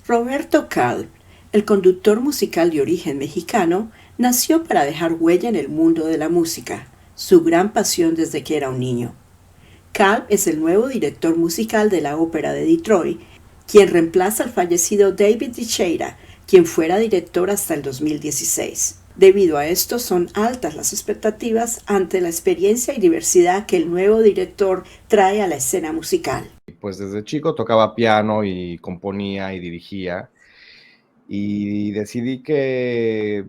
Roberto Calv, el conductor musical de origen mexicano, nació para dejar huella en el mundo de la música, su gran pasión desde que era un niño. Calv es el nuevo director musical de la Ópera de Detroit, quien reemplaza al fallecido David Teixeira, quien fuera director hasta el 2016. Debido a esto, son altas las expectativas ante la experiencia y diversidad que el nuevo director trae a la escena musical. Pues desde chico tocaba piano y componía y dirigía, y decidí que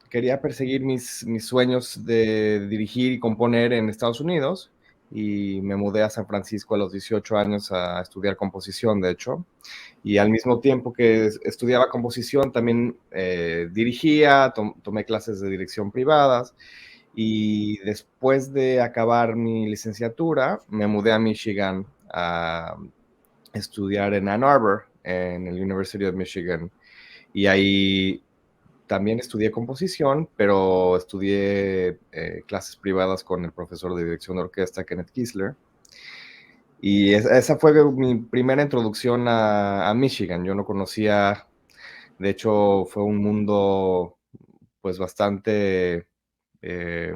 quería perseguir mis sueños de dirigir y componer en Estados Unidos, y me mudé a San Francisco a los 18 años a estudiar composición, de hecho, y al mismo tiempo que estudiaba composición también dirigía, tomé clases de dirección privadas, y después de acabar mi licenciatura me mudé a Michigan a estudiar en Ann Arbor, en el University of Michigan, y ahí también estudié composición, pero estudié clases privadas con el profesor de dirección de orquesta, Kenneth Kisler, y esa fue mi primera introducción a Michigan. Yo no conocía, de hecho fue un mundo pues eh,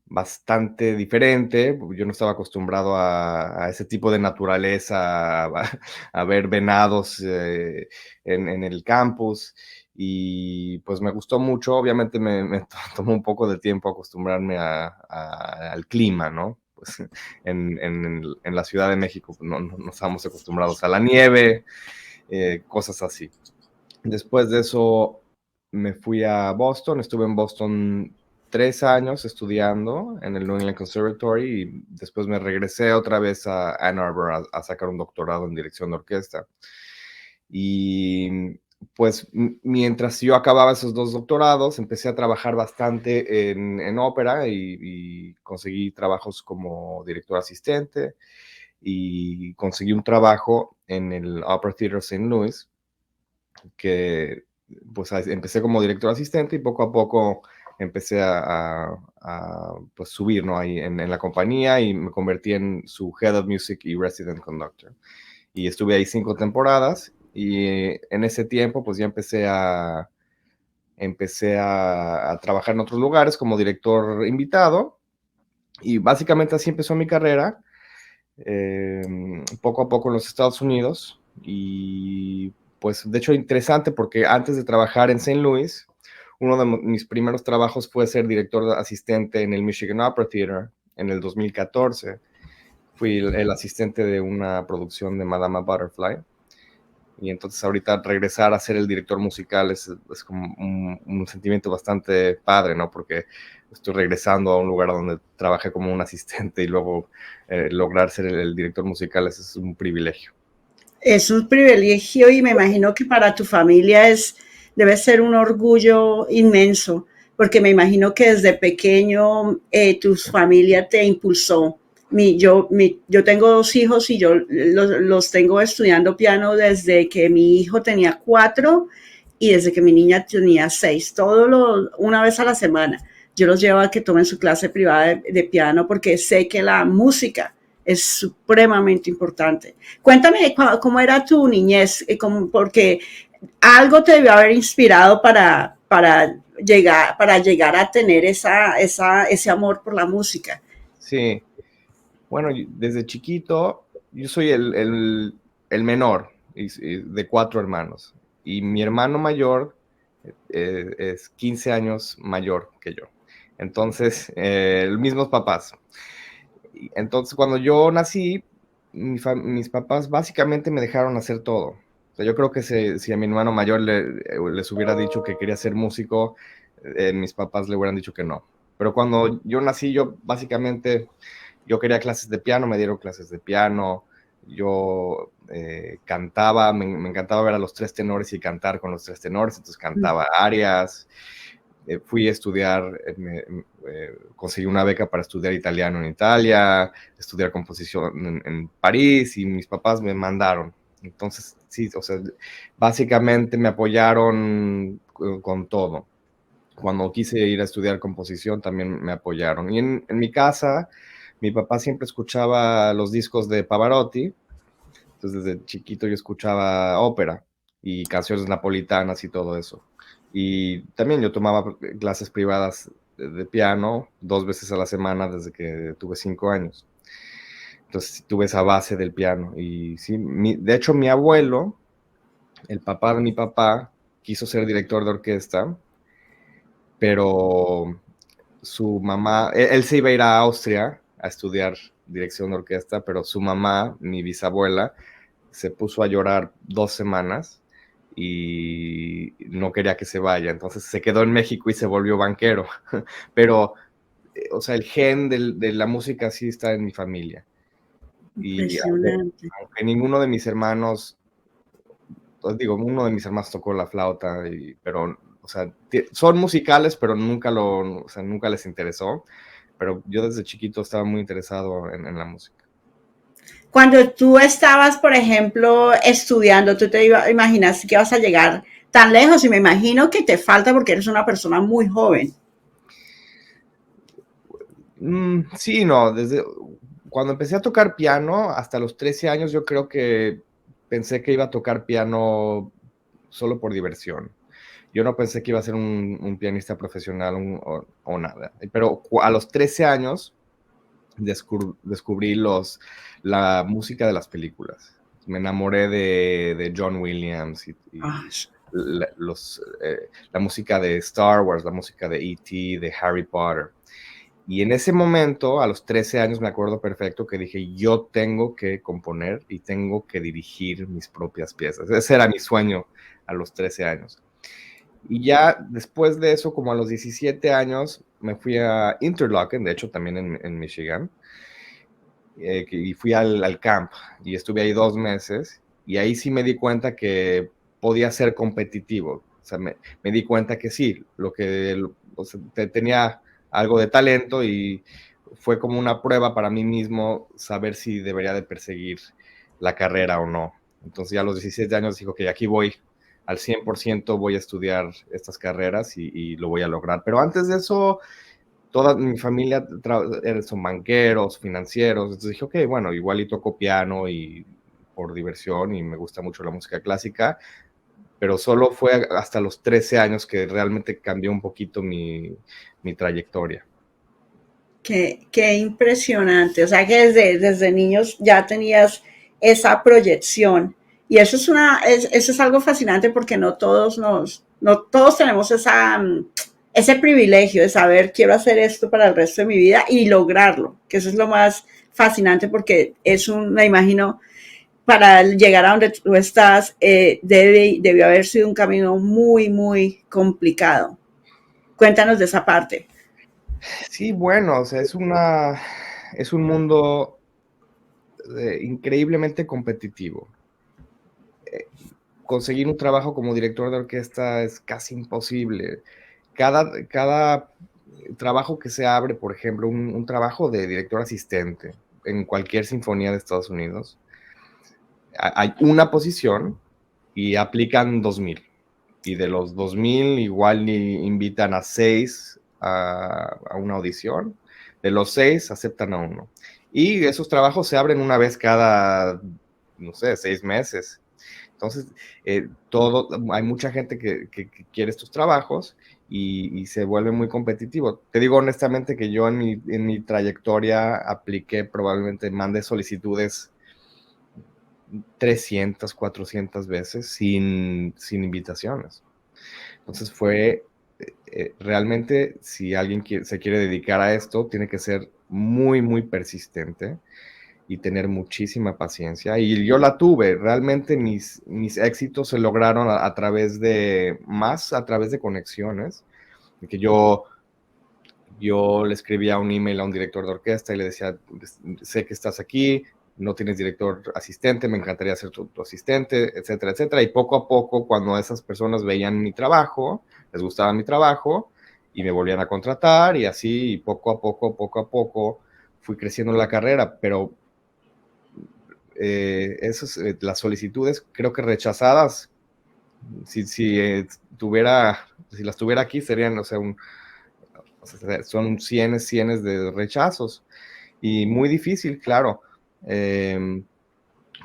bastante diferente. Yo no estaba acostumbrado a ese tipo de naturaleza, a ver venados en el campus, y pues me gustó mucho. Obviamente me tomó un poco de tiempo acostumbrarme al clima, ¿no? Pues en la Ciudad de México pues, no estábamos acostumbrados a la nieve, cosas así. Después de eso me fui a Boston, estuve en Boston 3 años estudiando en el New England Conservatory, y después me regresé otra vez a Ann Arbor a sacar un doctorado en dirección de orquesta. Y pues mientras yo acababa esos dos doctorados, empecé a trabajar bastante en ópera, y conseguí trabajos como director asistente, y conseguí un trabajo en el Opera Theater St. Louis, que pues empecé como director asistente, y poco a poco empecé pues subir, ¿no? Ahí en la compañía, y me convertí en su Head of Music y Resident Conductor. Y estuve ahí 5 temporadas, y en ese tiempo pues ya empecé a trabajar en otros lugares como director invitado, y básicamente así empezó mi carrera, poco a poco en los Estados Unidos. Y pues de hecho interesante porque antes de trabajar en St. Louis, uno de mis primeros trabajos fue ser director asistente en el Michigan Opera Theater en el 2014. Fui el asistente de una producción de Madama Butterfly, y entonces ahorita regresar a ser el director musical es como un sentimiento bastante padre, ¿no? Porque estoy regresando a un lugar donde trabajé como un asistente, y luego lograr ser el director musical es un privilegio. Es un privilegio y me imagino que para tu familia debe ser un orgullo inmenso, porque me imagino que desde pequeño tu familia te impulsó. Yo tengo dos hijos y yo los tengo estudiando piano desde que mi hijo tenía 4 y desde que mi niña tenía 6, una vez a la semana. Yo los llevo a que tomen su clase privada de piano porque sé que la música es supremamente importante. Cuéntame cómo era tu niñez, porque algo te debió haber inspirado para llegar a tener ese amor por la música. Sí, bueno, desde chiquito yo soy el menor de 4 hermanos, y mi hermano mayor es 15 años mayor que yo. Entonces, los mismos papás. Entonces, cuando yo nací, mis papás básicamente me dejaron hacer todo. O sea, yo creo que si a mi hermano mayor les hubiera dicho que quería ser músico, mis papás le hubieran dicho que no. Pero cuando yo nací, yo quería clases de piano, me dieron clases de piano. Yo cantaba, me encantaba ver a los tres tenores y cantar con los tres tenores, entonces cantaba arias. Fui a estudiar, conseguí una beca para estudiar italiano en Italia, estudiar composición en París, y mis papás me mandaron. Entonces, sí, o sea, básicamente me apoyaron con todo. Cuando quise ir a estudiar composición también me apoyaron. Y en mi casa, mi papá siempre escuchaba los discos de Pavarotti, Entonces, desde chiquito yo escuchaba ópera y canciones napolitanas y todo eso. Y también yo tomaba clases privadas de piano 2 veces a la semana desde que tuve 5 años. Entonces tuve esa base del piano. Y sí, de hecho mi abuelo, el papá de mi papá, quiso ser director de orquesta, pero su mamá, él se iba a ir a Austria a estudiar dirección de orquesta, pero su mamá, mi bisabuela, se puso a llorar 2 semanas y no quería que se vaya. Entonces se quedó en México y se volvió banquero. Pero, o sea, el gen de la música sí está en mi familia. Y Impresionante. aunque ninguno de mis hermanos, pues digo, uno de mis hermanos tocó la flauta, pero, o sea, son musicales, pero o sea, nunca les interesó. Pero yo desde chiquito estaba muy interesado en la música. Cuando tú estabas, por ejemplo, estudiando, tú te imaginas que vas a llegar tan lejos y me imagino que te falta porque eres una persona muy joven. Sí, no, desde cuando empecé a tocar piano, hasta los 13 años, yo creo que pensé que iba a tocar piano solo por diversión. Yo no pensé que iba a ser un pianista profesional o nada. Pero a los 13 años descubrí la música de las películas. Me enamoré de John Williams y Ah, la, la música de Star Wars, la música de E.T., de Harry Potter. Y en ese momento, a los 13 años, me acuerdo perfecto que dije, yo tengo que componer y tengo que dirigir mis propias piezas. Ese era mi sueño a los 13 años. Y ya después de eso, como a los 17 años, me fui a Interlochen, de hecho también en Michigan, y fui al camp y estuve ahí 2 meses y ahí sí me di cuenta que podía ser competitivo. O sea, me di cuenta que sí, o sea, tenía algo de talento y fue como una prueba para mí mismo saber si debería de perseguir la carrera o no. Entonces ya a los 17 años dijo que aquí voy al 100%, voy a estudiar estas carreras y lo voy a lograr. Pero antes de eso, toda mi familia son banqueros, financieros, entonces dije, ok, bueno, igual y toco piano y por diversión y me gusta mucho la música clásica, pero solo fue hasta los 13 años que realmente cambió un poquito mi trayectoria. qué impresionante. O sea que desde niños ya tenías esa proyección. Y eso eso es algo fascinante porque no todos tenemos ese privilegio de saber quiero hacer esto para el resto de mi vida y lograrlo, que eso es lo más fascinante porque me imagino, para llegar a donde tú estás, debió haber sido un camino muy, muy complicado. Cuéntanos de esa parte. Sí, bueno, o sea, es un mundo increíblemente competitivo. Conseguir un trabajo como director de orquesta es casi imposible. Cada trabajo que se abre, por ejemplo, un trabajo de director asistente en cualquier sinfonía de Estados Unidos, hay una posición y aplican 2,000. Y de los 2,000 igual invitan a 6 a una audición. De los 6 aceptan a uno. Y esos trabajos se abren una vez cada, no sé, 6 meses. Entonces, hay mucha gente que quiere estos trabajos y se vuelve muy competitivo. Te digo honestamente que yo en mi trayectoria apliqué, probablemente mandé solicitudes 300, 400 veces sin invitaciones. Entonces realmente, si alguien se quiere dedicar a esto, tiene que ser muy, muy persistente y tener muchísima paciencia. Y yo la tuve. Realmente mis éxitos se lograron a través de conexiones. De que yo le escribía un email a un director de orquesta y le decía, sé que estás aquí, no tienes director asistente, me encantaría ser tu asistente, etcétera, etcétera. Y poco a poco, cuando esas personas veían mi trabajo, les gustaba mi trabajo y me volvían a contratar y así, y poco a poco, fui creciendo en la carrera, pero las solicitudes creo que rechazadas, si las tuviera aquí serían, o sea, son cienes de rechazos y muy difícil, claro.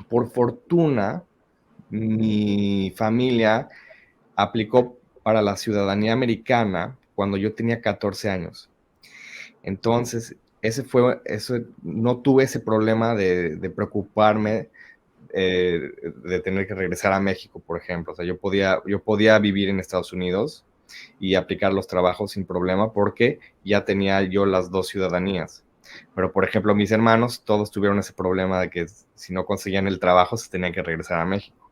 Por fortuna, mi familia aplicó para la ciudadanía americana cuando yo tenía 14 años. Entonces, no tuve ese problema de preocuparme de tener que regresar a México, por ejemplo. O sea, yo podía vivir en Estados Unidos y aplicar los trabajos sin problema porque ya tenía yo las dos ciudadanías. Pero, por ejemplo, mis hermanos todos tuvieron ese problema de que si no conseguían el trabajo se tenían que regresar a México.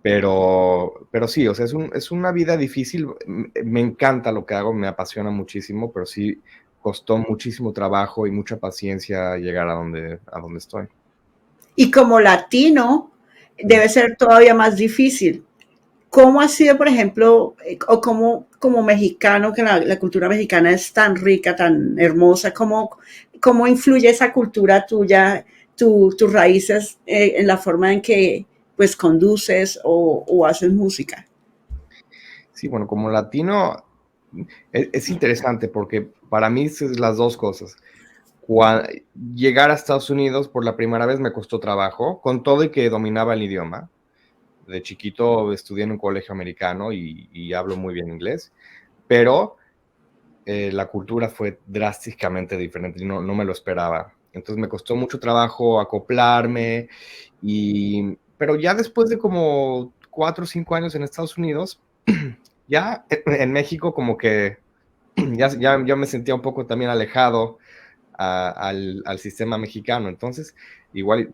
Pero sí, o sea, es una vida difícil. Me encanta lo que hago, me apasiona muchísimo, pero sí costó muchísimo trabajo y mucha paciencia llegar a donde estoy. Y como latino, debe ser todavía más difícil. ¿Cómo ha sido, por ejemplo, o como mexicano, que la cultura mexicana es tan rica, tan hermosa, cómo influye esa cultura tuya, tus raíces, en la forma en que pues conduces o haces música? Sí, bueno, como latino es interesante porque para mí es las dos cosas. Llegar a Estados Unidos por la primera vez me costó trabajo, con todo y que dominaba el idioma. De chiquito estudié en un colegio americano y hablo muy bien inglés, pero la cultura fue drásticamente diferente y no me lo esperaba. Entonces me costó mucho trabajo acoplarme, pero ya después de como 4 o 5 años en Estados Unidos, ya en México como que ya me sentía un poco también alejado al sistema mexicano. Entonces, igual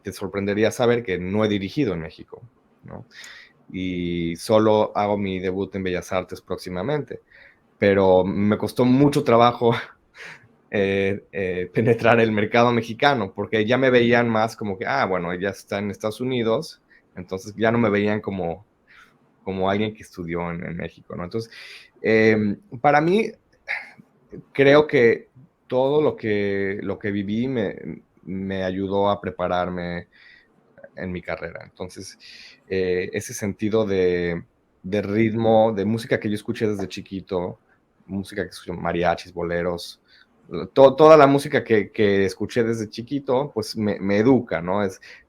te sorprendería saber que no he dirigido en México, ¿no? Y solo hago mi debut en Bellas Artes próximamente. Pero me costó mucho trabajo penetrar el mercado mexicano, porque ya me veían más como que, bueno, ella está en Estados Unidos, entonces ya no me veían como alguien que estudió en México, ¿no? Entonces, para mí, creo que todo lo que viví me ayudó a prepararme en mi carrera. Entonces, ese sentido de ritmo, de música que yo escuché desde chiquito, música que escuché, mariachis, boleros, toda la música que escuché desde chiquito, pues me educa, ¿no?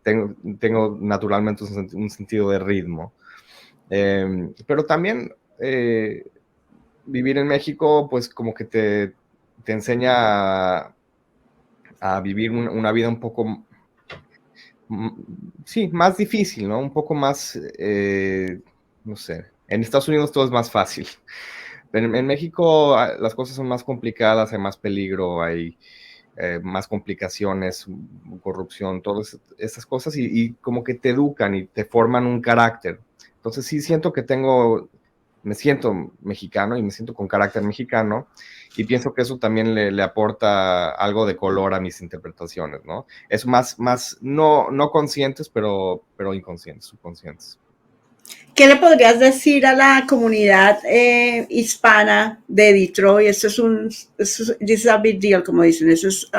Tengo naturalmente un sentido de ritmo. Pero también vivir en México, pues como que te enseña a vivir una vida un poco, sí, más difícil, ¿no? Un poco más, no sé, en Estados Unidos todo es más fácil. En México las cosas son más complicadas, hay más peligro, hay más complicaciones, corrupción, todas esas cosas y como que te educan y te forman un carácter. Entonces sí siento que me siento mexicano y me siento con carácter mexicano y pienso que eso también le aporta algo de color a mis interpretaciones, ¿no? Es más no conscientes, pero inconscientes, subconscientes. ¿Qué le podrías decir a la comunidad hispana de Detroit? This is a big deal, como dicen. Eso es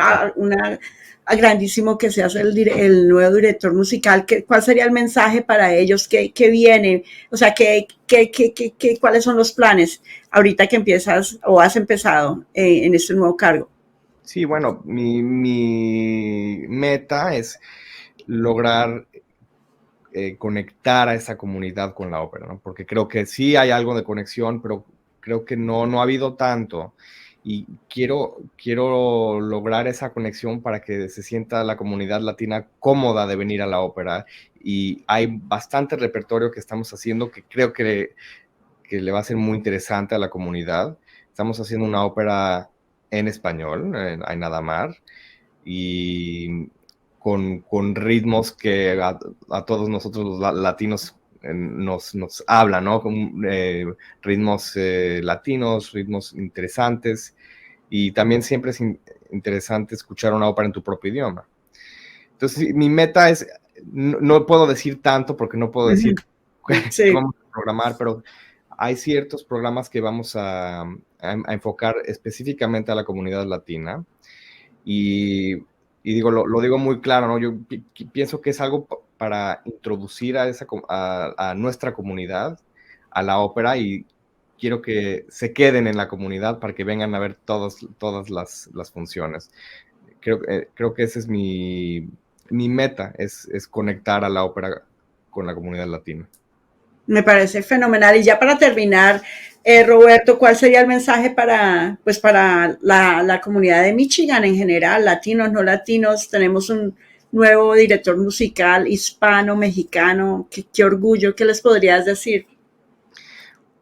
grandísimo que seas el nuevo director musical. ¿Cuál sería el mensaje para ellos? ¿Qué viene? O sea, ¿cuáles son los planes ahorita que empiezas o has empezado en este nuevo cargo? Sí, bueno, mi meta es lograr conectar a esa comunidad con la ópera, ¿no? Porque creo que sí hay algo de conexión, pero creo que no ha habido tanto. Y quiero lograr esa conexión para que se sienta la comunidad latina cómoda de venir a la ópera. Y hay bastante repertorio que estamos haciendo que creo que le va a ser muy interesante a la comunidad. Estamos haciendo una ópera en español, en Aina Damar, y con ritmos que a todos nosotros los latinos nos hablan, ¿no? Con ritmos latinos, ritmos interesantes, y también siempre es interesante escuchar una ópera en tu propio idioma. Entonces, mi meta es, no puedo decir tanto porque no puedo decir Sí. que vamos a programar, pero hay ciertos programas que vamos a enfocar específicamente a la comunidad latina. Y digo, lo digo muy claro, ¿no? Yo pienso que es algo para introducir a nuestra comunidad a la ópera y quiero que se queden en la comunidad para que vengan a ver todas las funciones. Creo que ese es mi meta es conectar a la ópera con la comunidad latina. Me parece fenomenal. Y ya para terminar, Roberto, ¿cuál sería el mensaje para, pues para la comunidad de Michigan en general, latinos, no latinos? Tenemos un nuevo director musical hispano, mexicano. Qué orgullo, ¿qué les podrías decir?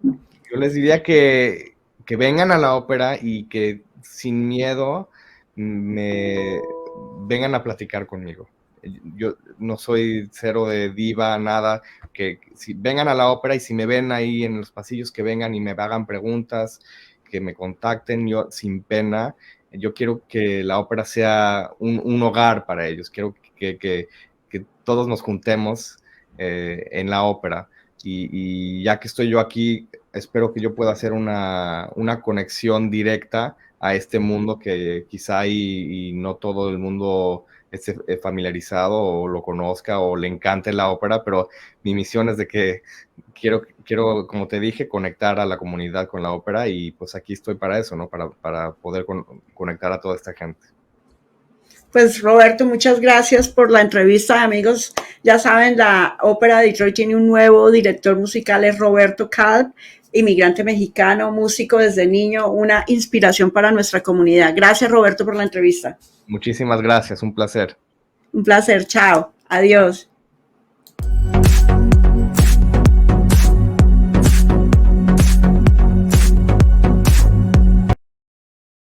Yo les diría que vengan a la ópera y que sin miedo me vengan a platicar conmigo. Yo no soy cero de diva, nada, que si vengan a la ópera y si me ven ahí en los pasillos, que vengan y me hagan preguntas, que me contacten, yo sin pena. Yo quiero que la ópera sea un hogar para ellos, quiero que todos nos juntemos en la ópera. Y ya que estoy yo aquí, espero que yo pueda hacer una conexión directa a este mundo que quizá y no todo el mundo esté familiarizado o lo conozca o le encante la ópera, pero mi misión es de que quiero, como te dije, conectar a la comunidad con la ópera y pues aquí estoy para eso, ¿no? Para poder conectar a toda esta gente. Pues Roberto, muchas gracias por la entrevista, amigos. Ya saben, la Ópera de Detroit tiene un nuevo director musical, es Roberto Kalb, inmigrante mexicano, músico desde niño, una inspiración para nuestra comunidad. Gracias, Roberto, por la entrevista. Muchísimas gracias, un placer. Un placer, chao, adiós.